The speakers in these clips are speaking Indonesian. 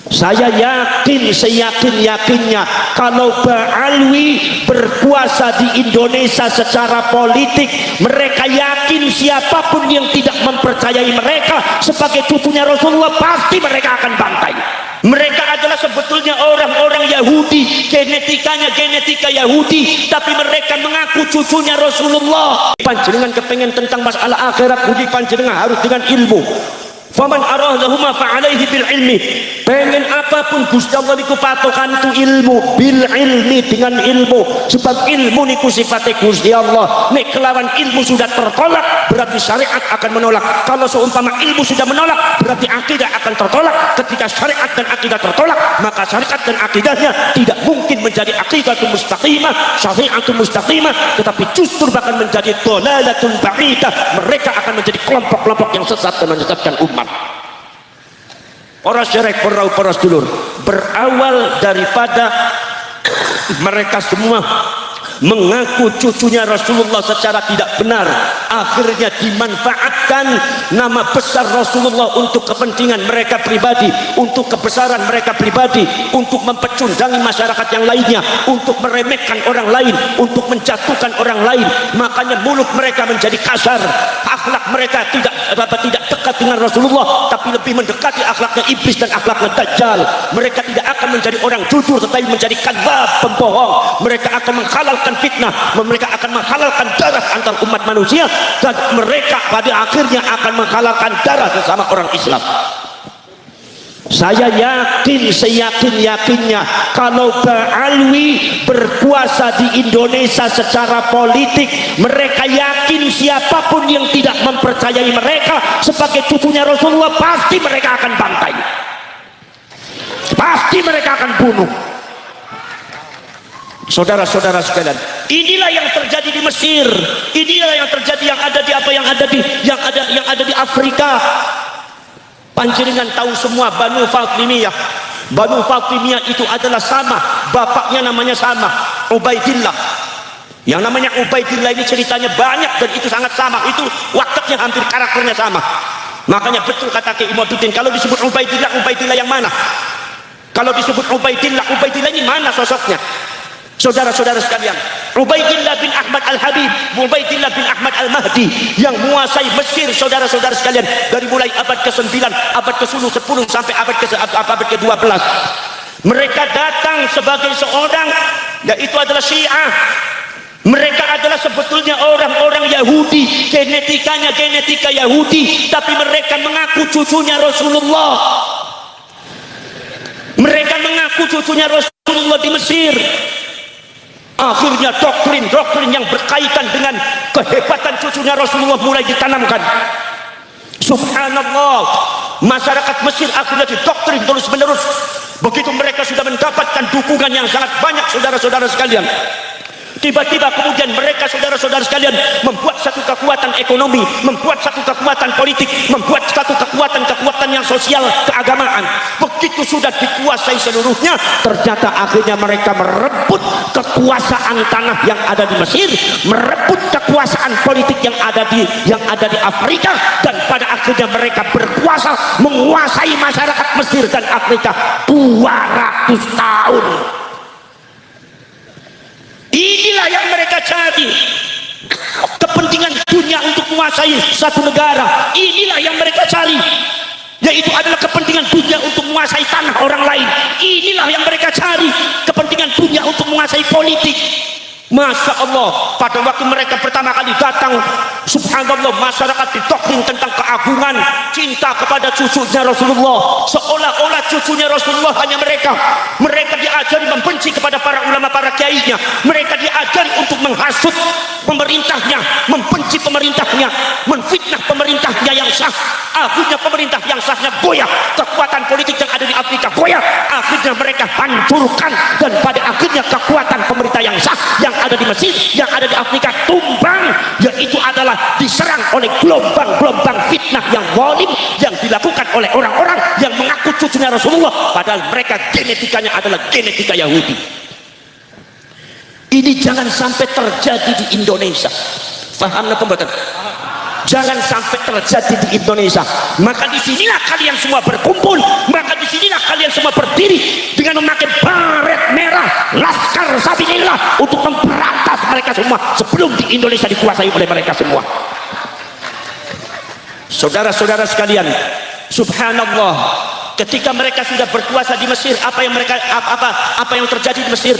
Saya yakin, seyakin-yakinnya kalau Ba'alwi berkuasa di Indonesia secara politik, mereka yakin siapapun yang tidak mempercayai mereka sebagai cucunya Rasulullah pasti mereka akan bantai. Mereka adalah sebetulnya orang-orang Yahudi, genetikanya genetika Yahudi, tapi mereka mengaku cucunya Rasulullah. Panjenengan kepengen tentang masalah akhirat, budi panjenengan harus dengan ilmu. Faman aradahuma fa'alaihi bil ilmi. Pengen apapun Gusti Allah niku patokan itu ilmu, bil ilmi, dengan ilmu. Sebab ilmu niku sifatnya Gusti Allah. Nek kelawan ilmu sudah tertolak, berarti syariat akan menolak. Kalau seumpama ilmu sudah menolak, berarti akidah akan tertolak. Ketika syariat dan akidah tertolak, maka syariat dan akidahnya tidak mungkin menjadi aqidatul mustaqimah, syariatul mustaqimah, tetapi justru bahkan menjadi dhalalatul ba'idah. Mereka akan menjadi kelompok-kelompok yang sesat dan menyesatkan umat. Para syarek, para sedulur, berawal daripada mereka semua mengaku cucunya Rasulullah secara tidak benar, akhirnya dimanfaatkan nama besar Rasulullah untuk kepentingan mereka pribadi, untuk kebesaran mereka pribadi, untuk mempecundangi masyarakat yang lainnya, untuk meremehkan orang lain, untuk menjatuhkan orang lain. Makanya mulut mereka menjadi kasar, akhlak mereka tidak dekat dengan Rasulullah, tapi lebih mendekati akhlaknya iblis dan akhlaknya dajjal. Mereka tidak akan menjadi orang jujur, tetapi menjadi kadzab, pembohong. Mereka akan menghalalkan fitnah, mereka akan menghalalkan darah antar umat manusia, dan mereka pada akhirnya akan menghalalkan darah sesama orang Islam. Saya yakin, seyakin-yakinnya kalau Ba'alwi berkuasa di Indonesia secara politik, mereka yakin siapapun yang tidak mempercayai mereka sebagai cucunya Rasulullah pasti mereka akan bantai, pasti mereka akan bunuh. Saudara-saudara sekalian, inilah yang terjadi di Mesir, inilah yang terjadi yang ada di Afrika. Panjenengan tahu semua Banu Fatimiyah. Banu Fatimiyah itu adalah sama, bapaknya namanya sama, Ubaidillah. Yang namanya Ubaidillah ini ceritanya banyak dan itu sangat sama, itu wataknya hampir karakternya sama. Makanya betul kata Ki Imaduddin, kalau disebut Ubaidillah, Ubaidillah yang mana? Kalau disebut Ubaidillah, Ubaidillah ini mana sosoknya? Saudara-saudara sekalian, Ubaidillah bin Ahmad al-Habib, Ubaidillah bin Ahmad al-Mahdi yang menguasai Mesir, saudara-saudara sekalian, dari mulai abad ke-9, abad ke-10, sampai abad ke-12. Mereka datang sebagai seorang, yaitu adalah Syiah. Mereka adalah sebetulnya orang-orang Yahudi, genetikanya genetika Yahudi, tapi mereka mengaku cucunya Rasulullah. Mereka mengaku cucunya Rasulullah di Mesir. Akhirnya doktrin yang berkaitan dengan kehebatan cucunya Rasulullah mulai ditanamkan. Subhanallah, masyarakat Mesir akhirnya didoktrin terus menerus. Begitu mereka sudah mendapatkan dukungan yang sangat banyak, saudara-saudara sekalian, tiba-tiba kemudian mereka, saudara-saudara sekalian, membuat satu kekuatan ekonomi, membuat satu kekuatan politik, membuat satu kekuatan yang sosial, keagamaan. Begitu sudah dikuasai seluruhnya, ternyata akhirnya mereka merebut kekuasaan tanah yang ada di Mesir, merebut kekuasaan politik yang ada di Afrika, dan pada akhirnya mereka berkuasa menguasai masyarakat Mesir dan Afrika 200 tahun. Inilah yang mereka cari, kepentingan dunia untuk menguasai satu negara. Inilah yang mereka cari, yaitu adalah kepentingan dunia untuk menguasai tanah orang lain. Inilah yang mereka cari, kepentingan dunia untuk menguasai politik. Masya Allah, pada waktu mereka pertama kali datang, subhanallah, masyarakat didoktrin tentang keagungan cinta kepada cucunya Rasulullah, seolah-olah cucunya Rasulullah hanya mereka. Mereka diajari membenci kepada para ulama, para kiainya. Mereka diajari untuk menghasut pemerintahnya, membenci pemerintahnya, menfitnah pemerintahnya yang sah. Akhirnya pemerintah yang sahnya goyah, kekuatan politik yang ada di Afrika goyah. Akhirnya mereka hancurkan, dan pada akhirnya kekuatan pemerintah yang sah yang ada di Mesir, yang ada di Afrika tumbang, yaitu adalah diserang oleh gelombang-gelombang fitnah yang zalim yang dilakukan oleh orang-orang yang mengaku cucunya Rasulullah, padahal mereka genetikanya adalah genetika Yahudi. Ini jangan sampai terjadi di Indonesia. Paham napa mboten? Jangan sampai terjadi di Indonesia. Maka disinilah kalian semua berkumpul, maka disinilah kalian semua Indonesia dikuasai oleh mereka semua. Saudara-saudara sekalian, subhanallah, ketika mereka sudah berkuasa di Mesir, apa yang terjadi di Mesir?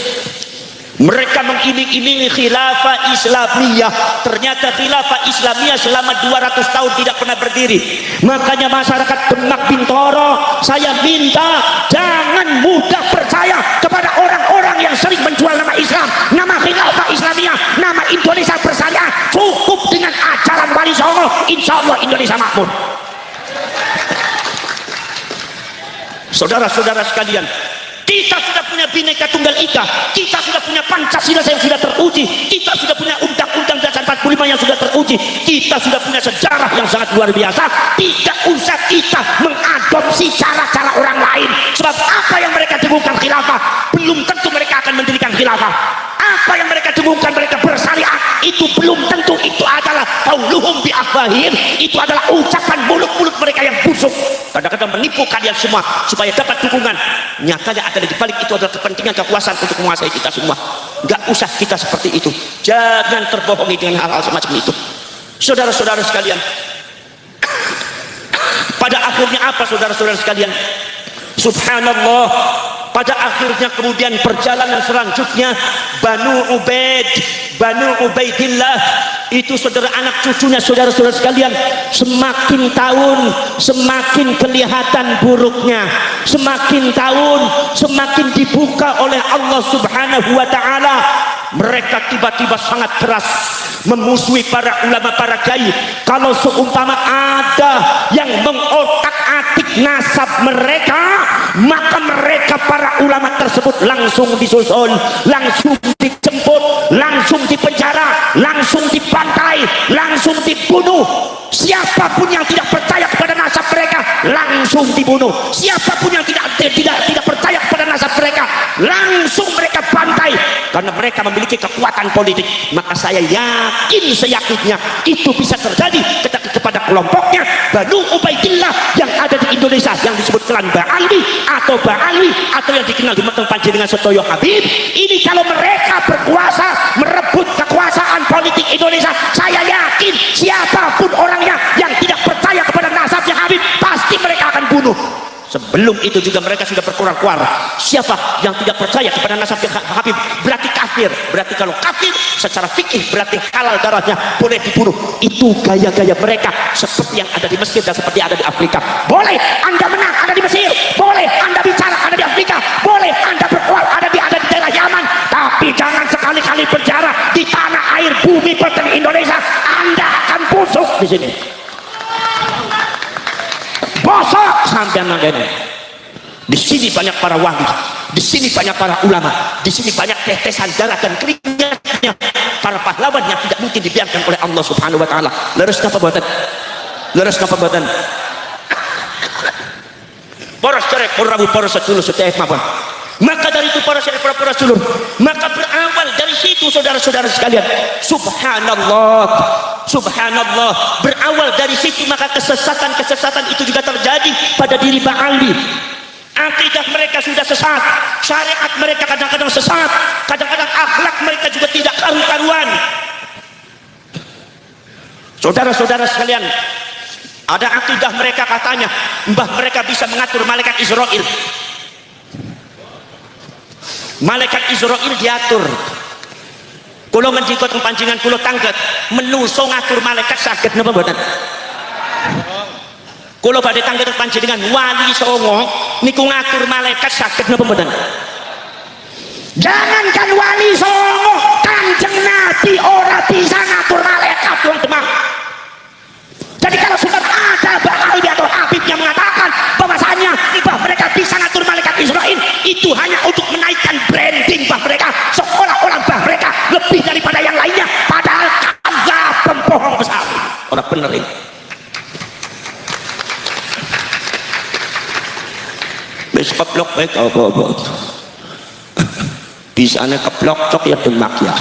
Mereka mengiming-imingi khilafah Islamiyah. Ternyata khilafah Islamiyah selama 200 tahun tidak pernah berdiri. Makanya masyarakat Demak Bintoro, saya minta jangan mudah percaya kepada orang-orang yang sering menjual nama Islam, nama khilafah Islamiyah, nama Indonesia bersyariah. Cukup dengan ajaran Wali Songo, insya Allah Indonesia makmur. Saudara-saudara sekalian, kita sudah punya Bhinneka Tunggal Ika, kita sudah punya Pancasila yang sudah teruji, kita sudah punya Undang-Undang Dasar 45 yang sudah teruji, kita sudah punya sejarah yang sangat luar biasa. Tidak usah kita mengadopsi cara-cara orang lain. Sebab apa yang mereka dengungkan khilafah, belum tentu mereka akan mendirikan khilafah. Apa yang mereka dengungkan mereka bersyariah, itu belum tentu itu adalah qauluhum bi afwahihim, itu adalah ucapan mulut-mulut mereka yang busuk. Kadang-kadang menipu kalian semua supaya dapat dukungan. Nyatanya ada di balik itu adalah kepentingan kekuasaan untuk menguasai kita semua. Nggak usah kita seperti itu. Jangan terbohongi dengan hal-hal semacam itu. Saudara-saudara sekalian, pada akhirnya apa saudara-saudara sekalian? Subhanallah, pada akhirnya kemudian perjalanan selanjutnya Banu Ubaidillah itu saudara anak cucunya saudara-saudara sekalian, semakin tahun semakin kelihatan buruknya, semakin tahun semakin dibuka oleh Allah Subhanahu wa taala. Mereka tiba-tiba sangat keras memusuhi para ulama, para kiai. Kalau seumpama ada yang mengotak-atik nasab mereka, maka mereka para ulama tersebut langsung disusun, langsung dijemput, langsung dipenjara, langsung dibantai, langsung dibunuh. Siapapun yang tidak percaya kepada nasab mereka langsung dibunuh. Siapapun yang tidak percaya kepada nasab mereka langsung mereka bantai, karena mereka memiliki kekuatan politik. Maka saya yakin seyakinnya itu bisa terjadi kepada kelompoknya Banu Ubaidillah yang ada di Indonesia, yang disebut klan Ba'alwi atau yang dikenal di Meteng Panjenengan Setoyo Habib. Ini kalau mereka berkuasa merebut kekuasaan politik Indonesia, saya yakin siapapun orangnya yang tidak percaya kepada nasabnya Habib pasti mereka akan bunuh. Sebelum itu juga mereka sudah berkuar-kuar, siapa yang tidak percaya kepada nasabnya Habib berarti kafir. Berarti kalau kafir secara fikih berarti halal darahnya, boleh dibunuh. Itu gaya-gaya mereka seperti yang ada di Mesir dan seperti yang ada di Afrika. Boleh Anda menang ada di Mesir, boleh Anda bicara ada di Afrika, boleh Anda berkuar ada di daerah Yaman, tapi jangan sekali-kali penjara di tanah air bumi pertiwi Indonesia. Anda akan busuk di sini, bosok sampai nangganya. Di sini banyak para wali, di sini banyak para ulama, di sini banyak tetesan darah dan keringatnya para pahlawan yang tidak mungkin dibiarkan oleh Allah Subhanahu wa taala. Leres napa boten? Leres napa boten? Poros cerek porabu poros sedulur sedaya mawon. Maka dari itu para sedherek para sedulur, maka berawal dari situ saudara-saudara sekalian. Subhanallah, subhanallah, berawal dari situ maka kesesatan itu juga terjadi pada diri Ba'alwi. Akidah mereka sudah sesat, syariat mereka kadang-kadang sesat, kadang-kadang akhlak mereka juga tidak karu-karuan. Saudara-saudara sekalian, ada akidah mereka katanya mbah mereka bisa mengatur malaikat Israel. Malaikat Israel diatur. Kulo menjikot pancingan kulo tangget menuso ngatur malaikat saged napa mboten? Kulo badhe tangget panjenengan Wali Songo niku ngatur malaikat saged napa mboten? Jangankan Wali Songo, Kanjeng Nabi ora bisa ngatur malaikat wong Demak. Jadi kalau sudah ada Ba'alwi atau Habib yang mengatakan bahwasanya mbah mereka bisa ngatur malaikat Israel, itu hanya untuk menaikkan branding mbah mereka, seolah-olah mbah mereka lebih daripada yang lainnya, padahal kagak, pembohong besar. Orang bener ini. Wis keplok baik apa-apa. Bisane keplok cok ya Demak ya.